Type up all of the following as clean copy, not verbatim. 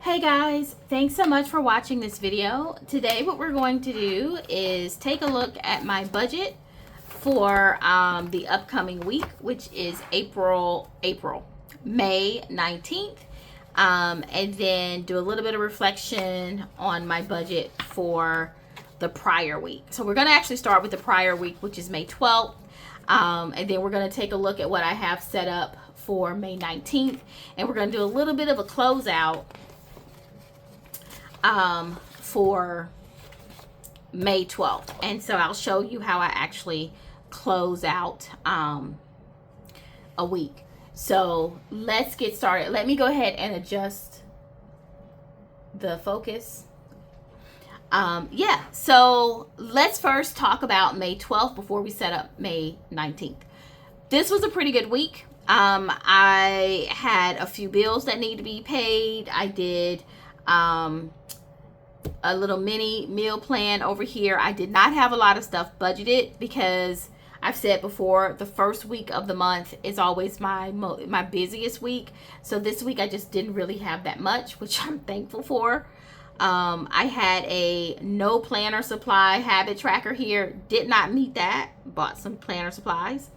Hey guys, thanks so much for watching this video. Today what we're going to do is take a look at my budget for the upcoming week, which is May 19th, and then do a little bit of reflection on my budget for the prior week. So we're going to actually start with the prior week, which is May 12th, and then we're going to take a look at what I have set up for May 19th, and we're going to do a little bit of a closeout for May 12th. And so I'll show you how I actually close out a week. So let's get started. Let me go ahead and adjust the focus. So let's first talk about May 12th before we set up May 19th. This was a pretty good week. I had a few bills that need to be paid. I did a little mini meal plan over here. I did not have a lot of stuff budgeted because I've said before, the first week of the month is always my busiest week. So this week I just didn't really have that much, which I'm thankful for. I had a no planner supply habit tracker here. Did not meet that. Bought some planner supplies.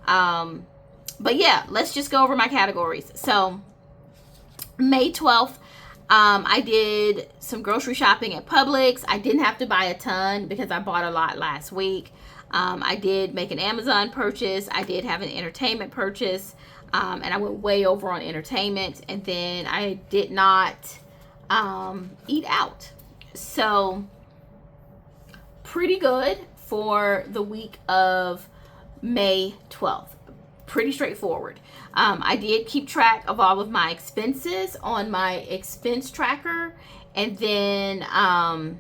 But yeah, let's just go over my categories. So May 12th, I did some grocery shopping at Publix. I didn't have to buy a ton because I bought a lot last week. I did make an Amazon purchase. I did have an entertainment purchase, and I went way over on entertainment. And then I did not eat out. So pretty good for the week of May 12th. Pretty straightforward. I did keep track of all of my expenses on my expense tracker, and then I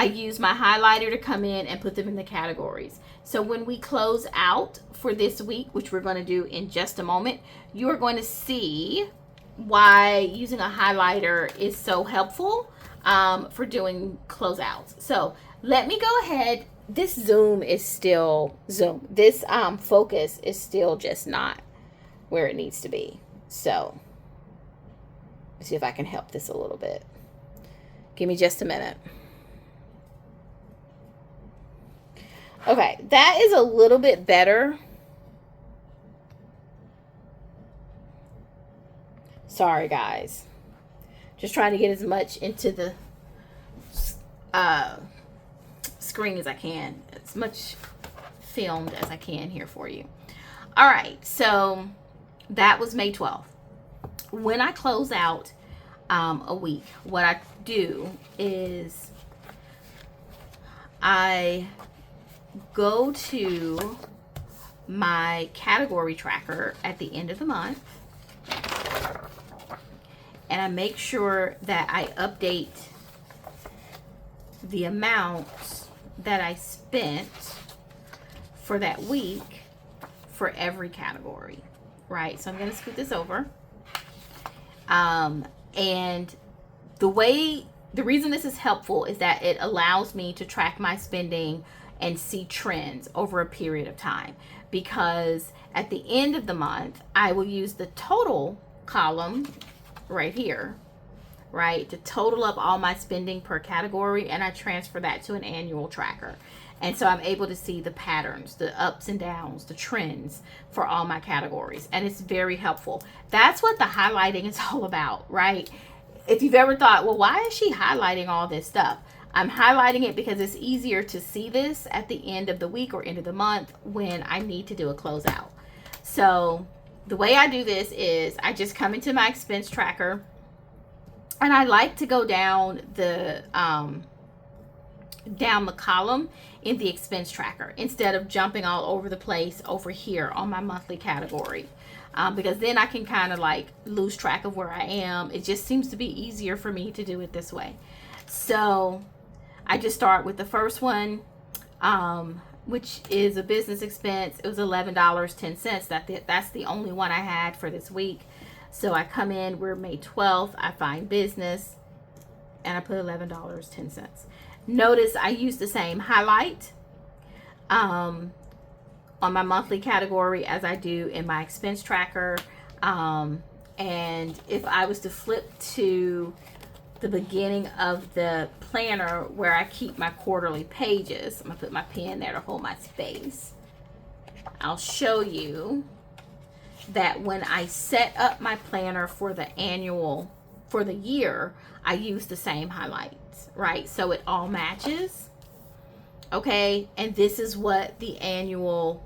use my highlighter to come in and put them in the categories. So when we close out for this week, which we're going to do in just a moment, you are going to see why using a highlighter is so helpful for doing closeouts. So let me go ahead. This zoom is still this focus is still just not where it needs to be. So let's see if I can help this a little bit. Give me just a minute. Okay, that is a little bit better. Sorry guys, just trying to get as much into the screen as I can, as much filmed as I can here for you. All right, so that was May 12th. When I close out a week, what I do is I go to my category tracker at the end of the month, and I make sure that I update the amounts that I spent for that week for every category, right? So I'm going to scoot this over. And the reason this is helpful is that it allows me to track my spending and see trends over a period of time, because at the end of the month, I will use the total column right here, right, to total up all my spending per category, and I transfer that to an annual tracker. And so I'm able to see the patterns, the ups and downs, the trends for all my categories, and it's very helpful. That's what the highlighting is all about, right? If you've ever thought, well, why is she highlighting all this stuff? I'm highlighting it because it's easier to see this at the end of the week or end of the month when I need to do a closeout. So the way I do this is I just come into my expense tracker, and I like to go down the column in the expense tracker instead of jumping all over the place over here on my monthly category, because then I can kind of like lose track of where I am. It just seems to be easier for me to do it this way. So I just start with the first one, which is a business expense. It was $11.10. That's the only one I had for this week. So I come in, we're May 12th, I find business, and I put $11.10. Notice I use the same highlight on my monthly category as I do in my expense tracker. And if I was to flip to the beginning of the planner where I keep my quarterly pages, I'm gonna put my pen there to hold my space. I'll show you that when I set up my planner for the annual, for the year, I use the same highlights, right? So it all matches, okay? And this is what the annual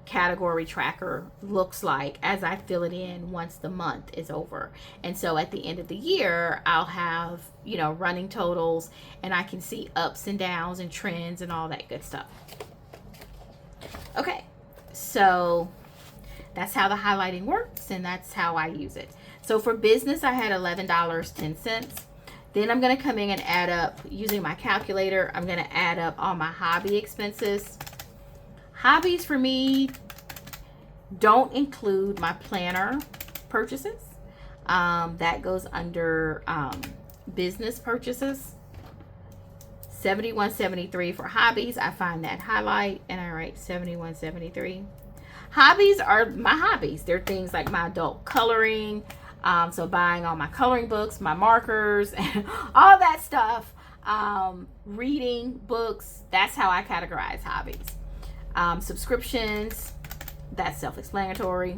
category tracker looks like as I fill it in once the month is over. And so at the end of the year, I'll have, you know, running totals, and I can see ups and downs and trends and all that good stuff. Okay, so that's how the highlighting works, and that's how I use it. So for business, I had $11.10. Then I'm going to come in and add up, using my calculator, I'm going to add up all my hobby expenses. Hobbies for me don't include my planner purchases. That goes under business purchases. $71.73 for hobbies. I find that highlight and I write $71.73. Hobbies are my hobbies. They're things like my adult coloring, so buying all my coloring books, my markers, all that stuff. Reading books. That's how I categorize hobbies. Subscriptions. That's self-explanatory.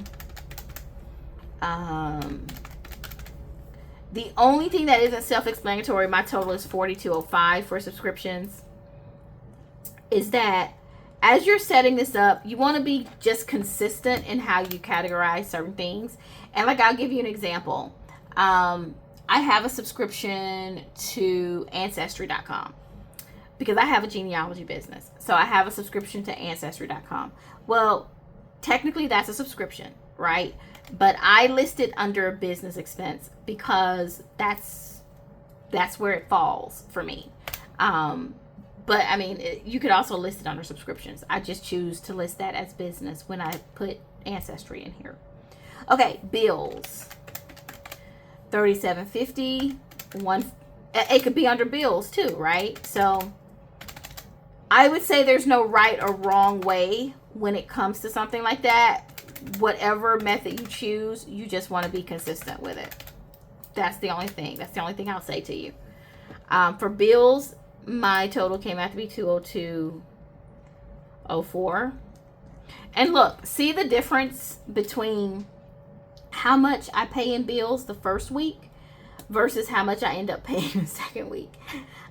The only thing that isn't self-explanatory, my total is $42.05 for subscriptions, is that as you're setting this up, you want to be just consistent in how you categorize certain things. And like, I'll give you an example. I have a subscription to Ancestry.com because I have a genealogy business. So I have a subscription to Ancestry.com. Well, technically that's a subscription, right? But I list it under a business expense because that's where it falls for me. But I mean, you could also list it under subscriptions. I just choose to list that as business when I put Ancestry in here. Okay, bills. $37.50. It could be under bills too, right? So I would say there's no right or wrong way when it comes to something like that. Whatever method you choose, you just want to be consistent with it. That's the only thing. That's the only thing I'll say to you. For bills, my total came out to be $202.04. And look, see the difference between how much I pay in bills the first week versus how much I end up paying the second week.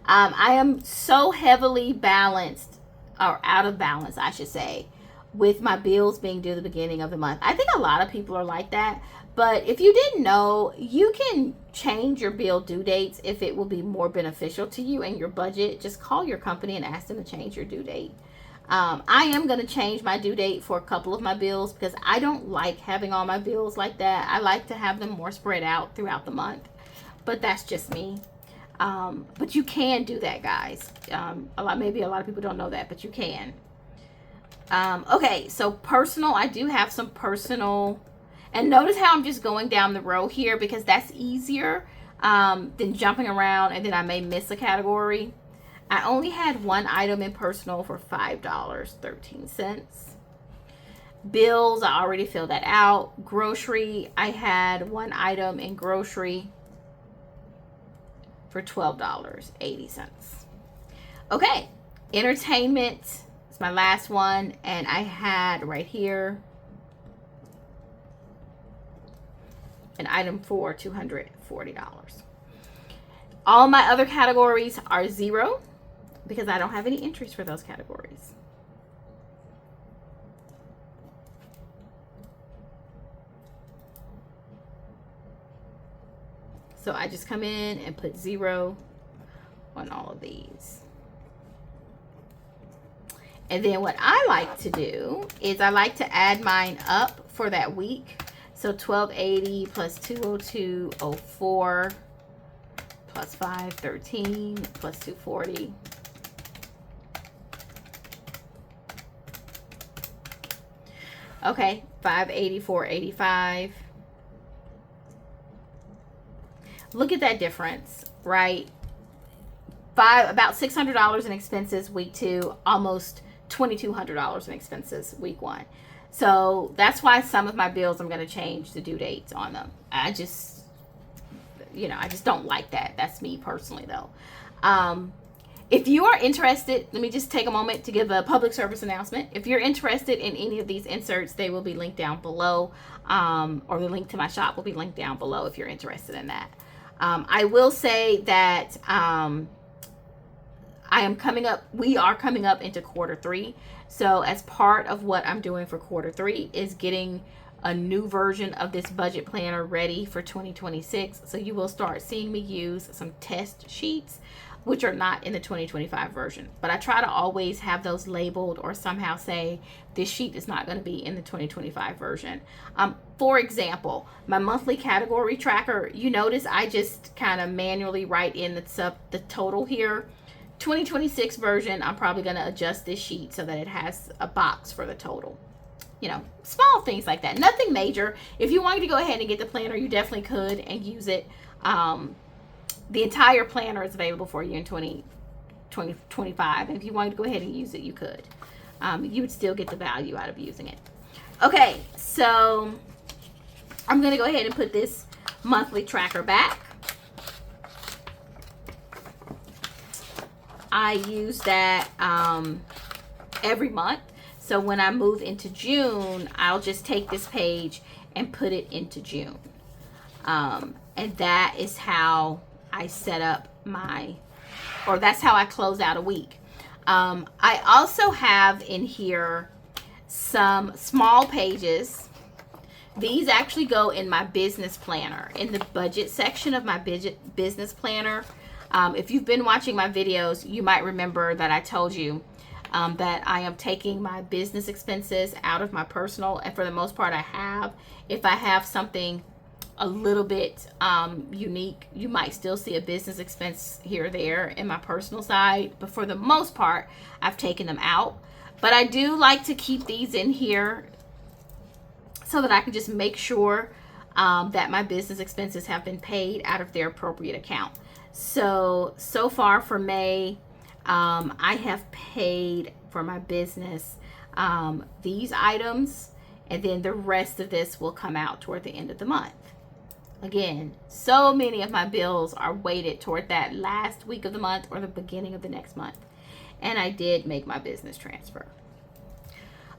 I am so heavily balanced, or out of balance, I should say, with my bills being due the beginning of the month. I think a lot of people are like that. But if you didn't know, you can change your bill due dates if it will be more beneficial to you and your budget. Just call your company and ask them to change your due date. I am going to change my due date for a couple of my bills because I don't like having all my bills like that. I like to have them more spread out throughout the month. But that's just me. But you can do that, guys. Maybe a lot of people don't know that, but you can. Okay, so personal. I do have some personal. And notice how I'm just going down the row here because that's easier than jumping around and then I may miss a category. I only had one item in personal for $5.13. Bills, I already filled that out. Grocery, I had one item in grocery for $12.80. Okay, entertainment is my last one, and I had right here an item for $240. All my other categories are zero because I don't have any entries for those categories. So I just come in and put zero on all of these. And then what I like to do is I like to add mine up for that week. So $12.80 plus $202.04 plus $5.13 plus $240. Okay, $584.85. Look at that difference, right? About $600 in expenses week 2, almost $2,200 in expenses week 1. So that's why some of my bills I'm going to change the due dates on them. I just don't like that. That's me personally, though. If you are interested, let me just take a moment to give a public service announcement. If you're interested in any of these inserts, they will be linked down below, or the link to my shop will be linked down below if you're interested in that. I will say that we are coming up into quarter 3. So as part of what I'm doing for quarter 3 is getting a new version of this budget planner ready for 2026. So you will start seeing me use some test sheets, which are not in the 2025 version. But I try to always have those labeled or somehow say this sheet is not going to be in the 2025 version. For example, my monthly category tracker, you notice I just kind of manually write in the total here. 2026 version, I'm probably going to adjust this sheet so that it has a box for the total. Small things like that. Nothing major. If you wanted to go ahead and get the planner, you definitely could and use it. The entire planner is available for you in 2025. And if you wanted to go ahead and use it, you could. You would still get the value out of using it. Okay, so I'm going to go ahead and put this monthly tracker back. I use that every month. So when I move into June, I'll just take this page and put it into June. And that is how I set up that's how I close out a week. I also have in here some small pages. These actually go in my business planner, in the budget section of my business planner. If you've been watching my videos, you might remember that I told you that I am taking my business expenses out of my personal, and for the most part I have. If I have something a little bit unique, you might still see a business expense here or there in my personal side, but for the most part I've taken them out. But I do like to keep these in here so that I can just make sure that my business expenses have been paid out of their appropriate account. So far for May, I have paid for my business these items, and then the rest of this will come out toward the end of the month. Again, so many of my bills are weighted toward that last week of the month or the beginning of the next month. And I did make my business transfer.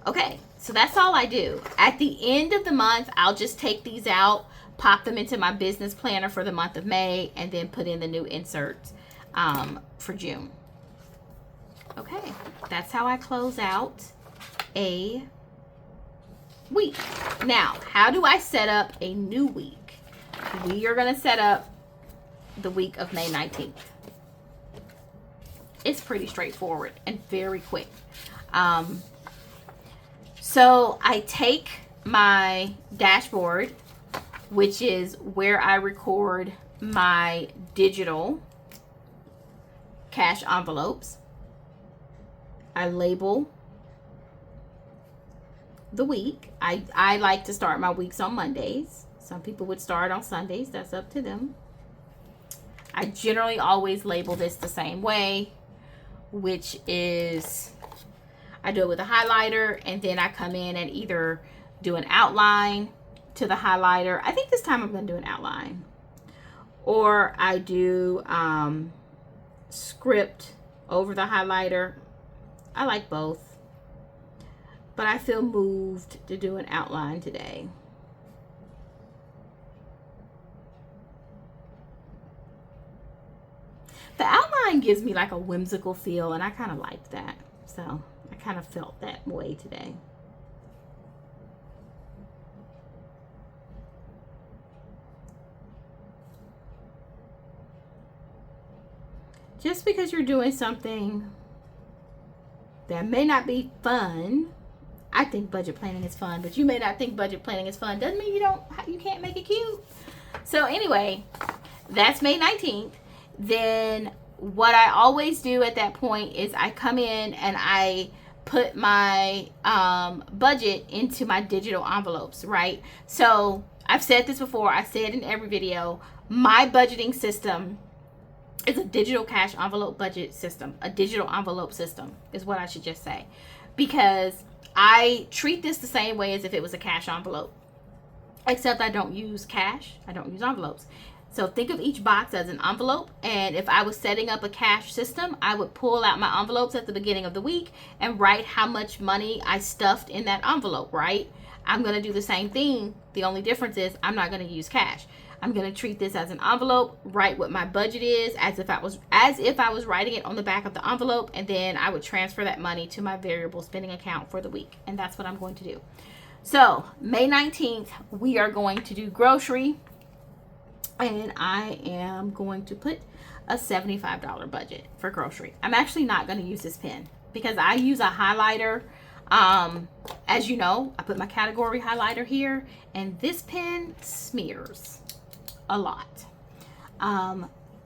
Okay, so that's all I do. At the end of the month, I'll just take these out, pop them into my business planner for the month of May, and then put in the new inserts for June. Okay, that's how I close out a week. Now, how do I set up a new week? We are going to set up the week of May 19th. It's pretty straightforward and very quick. So I take my dashboard, which is where I record my digital cash envelopes. I label the week. I like to start my weeks on Mondays. Some people would start on Sundays. That's up to them. I generally always label this the same way, which is I do it with a highlighter, and then I come in and either do an outline to the highlighter. I think this time I'm going to do an outline. Or I do script over the highlighter. I like both, but I feel moved to do an outline today. The outline gives me like a whimsical feel, and I kind of like that. So I kind of felt that way today. Just because you're doing something that may not be fun, I think budget planning is fun, but you may not think budget planning is fun. Doesn't mean you can't make it cute. So anyway, that's May 19th. Then what I always do at that point is I come in and I put my budget into my digital envelopes, right? So I've said this before. I say it in every video. My budgeting system is a digital cash envelope budget system. A digital envelope system is what I should just say. Because I treat this the same way as if it was a cash envelope, except I don't use cash. I don't use envelopes. So think of each box as an envelope, and if I was setting up a cash system, I would pull out my envelopes at the beginning of the week and write how much money I stuffed in that envelope, right? I'm going to do the same thing. The only difference is I'm not going to use cash. I'm going to treat this as an envelope, write what my budget is as if I was writing it on the back of the envelope, and then I would transfer that money to my variable spending account for the week. And that's what I'm going to do. So May 19th, we are going to do grocery, and I am going to put a $75 budget for grocery. I'm actually not going to use this pen because I use a highlighter. As you know, I put my category highlighter here, and this pen smears a lot.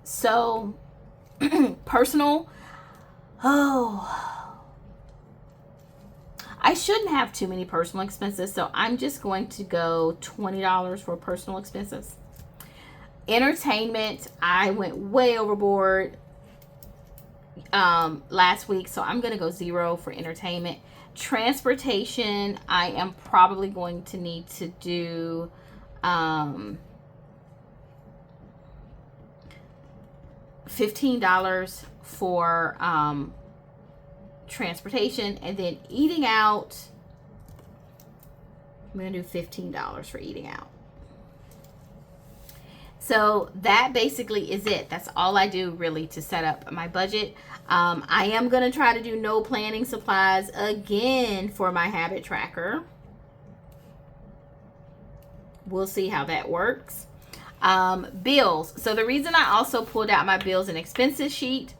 So personal, I shouldn't have too many personal expenses, so I'm just going to go $20 for personal expenses. Entertainment, I went way overboard last week, so I'm going to go $0 for entertainment. Transportation, I am probably going to need to do $15 for transportation, and then eating out, I'm going to do $15 for eating out. So that basically is it. That's all I do really to set up my budget. I am going to try to do no planning supplies again for my habit tracker. We'll see how that works. Bills. So the reason I also pulled out my bills and expenses sheet,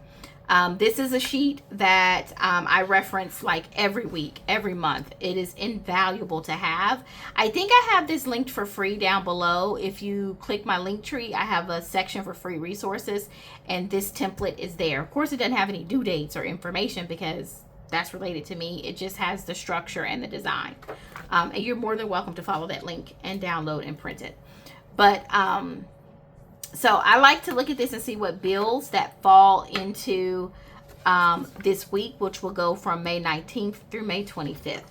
this is a sheet that I reference like every week, every month. It is invaluable to have. I think I have this linked for free down below. If you click my link tree, I have a section for free resources, and this template is there. Of course, it doesn't have any due dates or information because that's related to me. It just has the structure and the design. And you're more than welcome to follow that link and download and print it. But so I like to look at this and see what bills that fall into this week, which will go from May 19th through May 25th.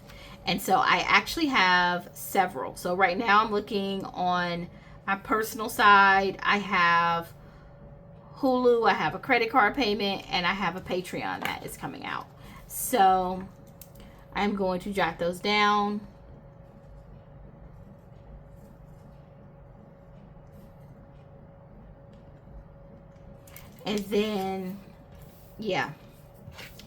And so I actually have several. So right now I'm looking on my personal side. I have Hulu, I have a credit card payment, and I have a Patreon that is coming out. So I'm going to jot those down. And then, yeah,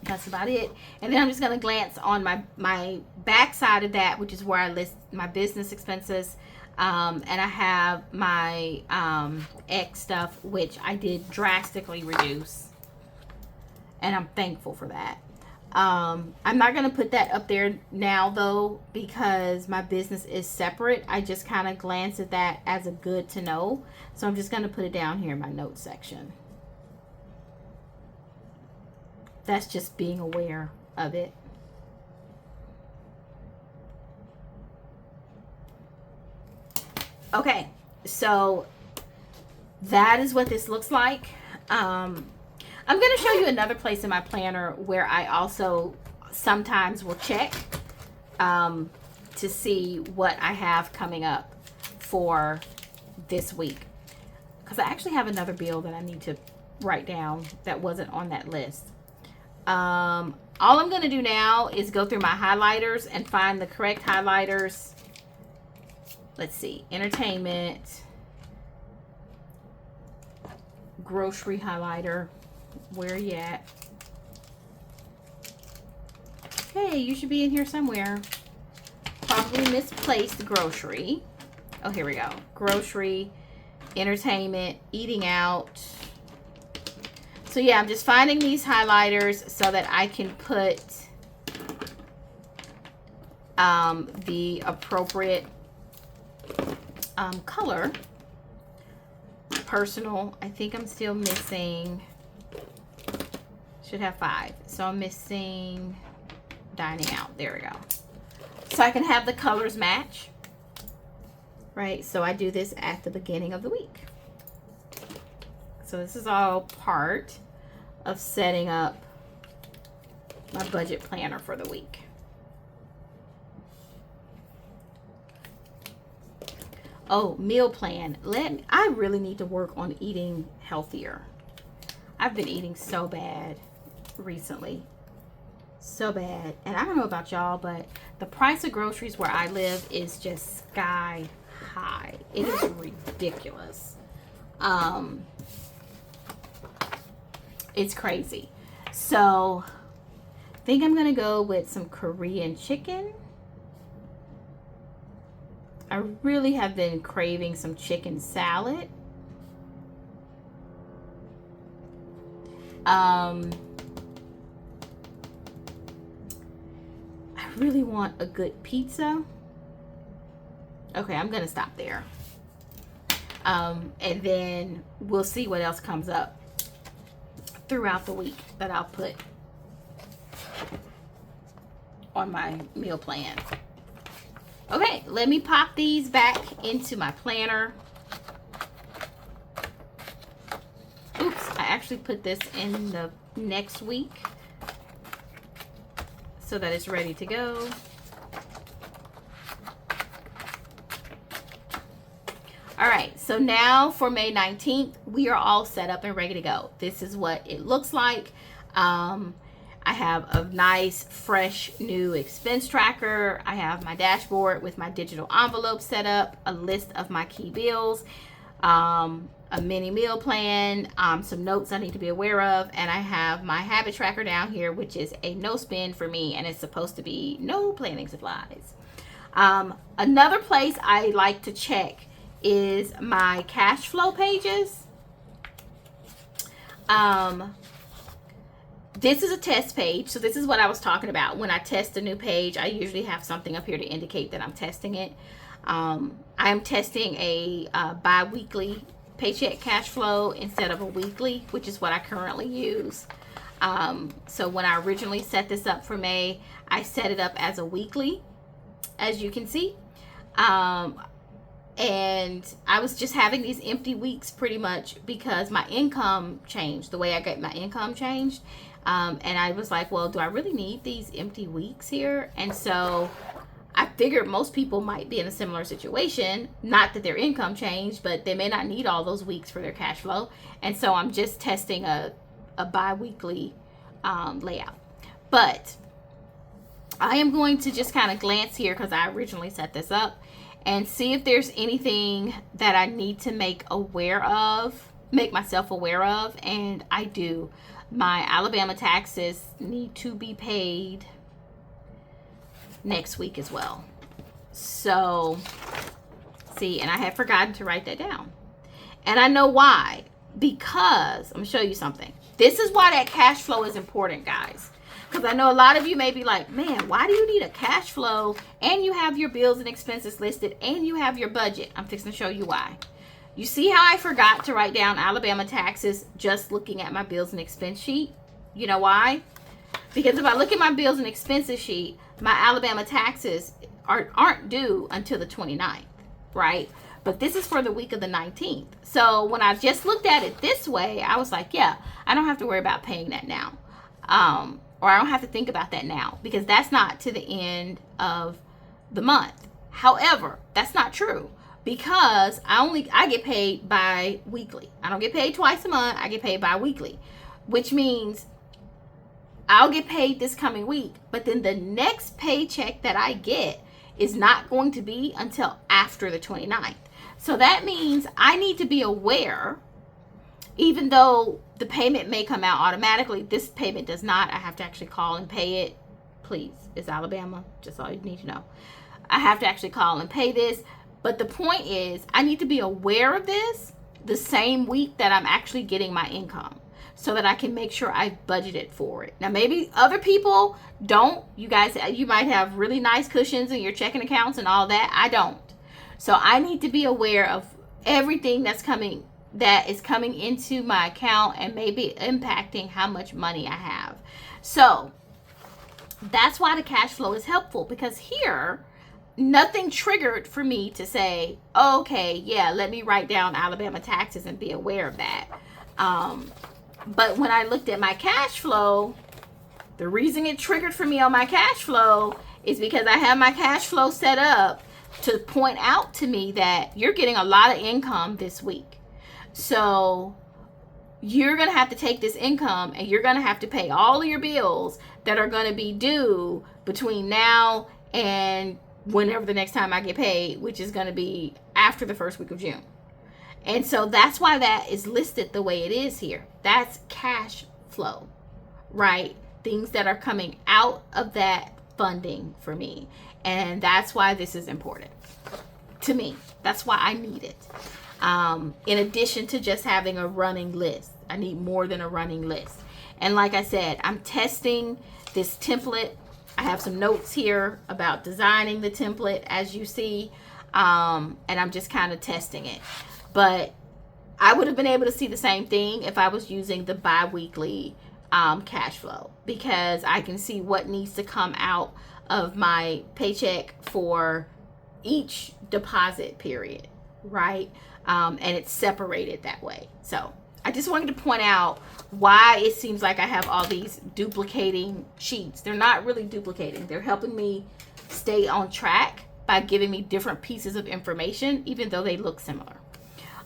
that's about it. And then I'm just going to glance on my back side of that, which is where I list my business expenses. And I have my X stuff, which I did drastically reduce. And I'm thankful for that. I'm not going to put that up there now, though, because my business is separate. I just kind of glance at that as a good to know. So I'm just going to put it down here in my notes section. That's just being aware of it. Okay, so that is what this looks like. I'm going to show you another place in my planner where I also sometimes will check to see what I have coming up for this week. Because I actually have another bill that I need to write down that wasn't on that list. All I'm going to do now is go through my highlighters and find the correct highlighters. Let's see. Entertainment. Grocery highlighter. Where are you at? Hey, you should be in here somewhere. Probably misplaced grocery. Oh, here we go. Grocery, entertainment, eating out. So yeah, I'm just finding these highlighters so that I can put the appropriate color. Personal, I think I'm still missing, should have 5. So I'm missing dining out. There we go. So I can have the colors match, right? So I do this at the beginning of the week. So this is all part of setting up my budget planner for the week. Oh, meal plan. I really need to work on eating healthier. I've been eating so bad recently. So bad. And I don't know about y'all, but the price of groceries where I live is just sky high. It is ridiculous. It's crazy. So I think I'm gonna go with some Korean chicken. I really have been craving some chicken salad. I really want a good pizza. Okay, I'm gonna stop there. And then we'll see what else comes up throughout the week that I'll put on my meal plan. Okay, let me pop these back into my planner. Oops, I actually put this in the next week so that it's ready to go. All right, so now for May 19th, we are all set up and ready to go. This is what it looks like. I have a nice, fresh, new expense tracker. I have my dashboard with my digital envelope set up, a list of my key bills, a mini meal plan, some notes I need to be aware of, and I have my habit tracker down here, which is a no spend for me, and it's supposed to be no planning supplies. Another place I like to check is my cash flow pages. This is a test page, so this is what I was talking about. When I test a new page, I usually have something up here to indicate that I'm testing it. I am testing a bi-weekly paycheck cash flow instead of a weekly, which is what I currently use. So when I originally set this up for May, I set it up as a weekly, as you can see. And I was just having these empty weeks pretty much because my income changed. The way I get my income changed. And I was like, well, do I really need these empty weeks here? And so I figured most people might be in a similar situation. Not that their income changed, but they may not need all those weeks for their cash flow. And so I'm just testing a bi-weekly layout. But I am going to just kind of glance here because I originally set this up and see if there's anything that I need to make myself aware of. And I do. My Alabama taxes need to be paid next week as well. So, see, and I had forgotten to write that down. And I know why. Because, I'm going to show you something. This is why that cash flow is important, guys. Because I know a lot of you may be like, man, why do you need a cash flow and you have your bills and expenses listed and you have your budget? I'm fixing to show you why. You see how I forgot to write down Alabama taxes just looking at my bills and expense sheet? You know why? Because if I look at my bills and expenses sheet, my Alabama taxes aren't due until the 29th, right? But this is for the week of the 19th. So when I just looked at it this way, I was like, yeah, I don't have to worry about paying that now. Or I don't have to think about that now because that's not to the end of the month. However, that's not true. Because I get paid bi-weekly. I don't get paid twice a month. I get paid bi-weekly. Which means I'll get paid this coming week. But then the next paycheck that I get is not going to be until after the 29th. So that means I need to be aware, even though the payment may come out automatically, this payment does not. I have to actually call and pay it. Please, it's Alabama. Just all you need to know. I have to actually call and pay this. But the point is, I need to be aware of this the same week that I'm actually getting my income so that I can make sure I budgeted for it. Now, maybe other people don't. You guys, you might have really nice cushions in your checking accounts and all that. I don't. So I need to be aware of everything that is coming into my account and maybe impacting how much money I have. So that's why the cash flow is helpful, because here, nothing triggered for me to say, okay, yeah, let me write down Alabama taxes and be aware of that. But when I looked at my cash flow, the reason it triggered for me on my cash flow is because I have my cash flow set up to point out to me that you're getting a lot of income this week. So you're going to have to take this income and you're going to have to pay all of your bills that are going to be due between now and whenever the next time I get paid, which is going to be after the first week of June. And so that's why that is listed the way it is here. That's cash flow, right? Things that are coming out of that funding for me. And that's why this is important to me. That's why I need it. In addition to just having a running list, I need more than a running list. And like I said, I'm testing this template. I have some notes here about designing the template, as you see, and I'm just kind of testing it. But I would have been able to see the same thing if I was using the bi-weekly cash flow, because I can see what needs to come out of my paycheck for each deposit period, right? And it's separated that way. So I just wanted to point out why it seems like I have all these duplicating sheets. They're not really duplicating. They're helping me stay on track by giving me different pieces of information, even though they look similar.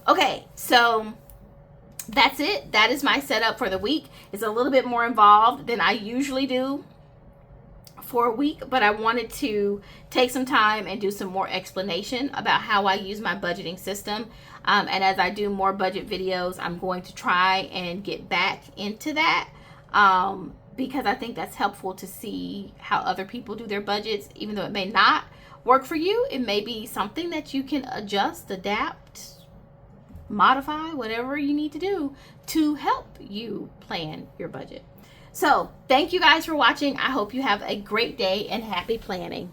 Okay, so that's it. That is my setup for the week. It's a little bit more involved than I usually do for a week, but I wanted to take some time and do some more explanation about how I use my budgeting system. And as I do more budget videos, I'm going to try and get back into that because I think that's helpful to see how other people do their budgets. Even though it may not work for you, it may be something that you can adjust, adapt, modify, whatever you need to do to help you plan your budget. So thank you guys for watching. I hope you have a great day and happy planning.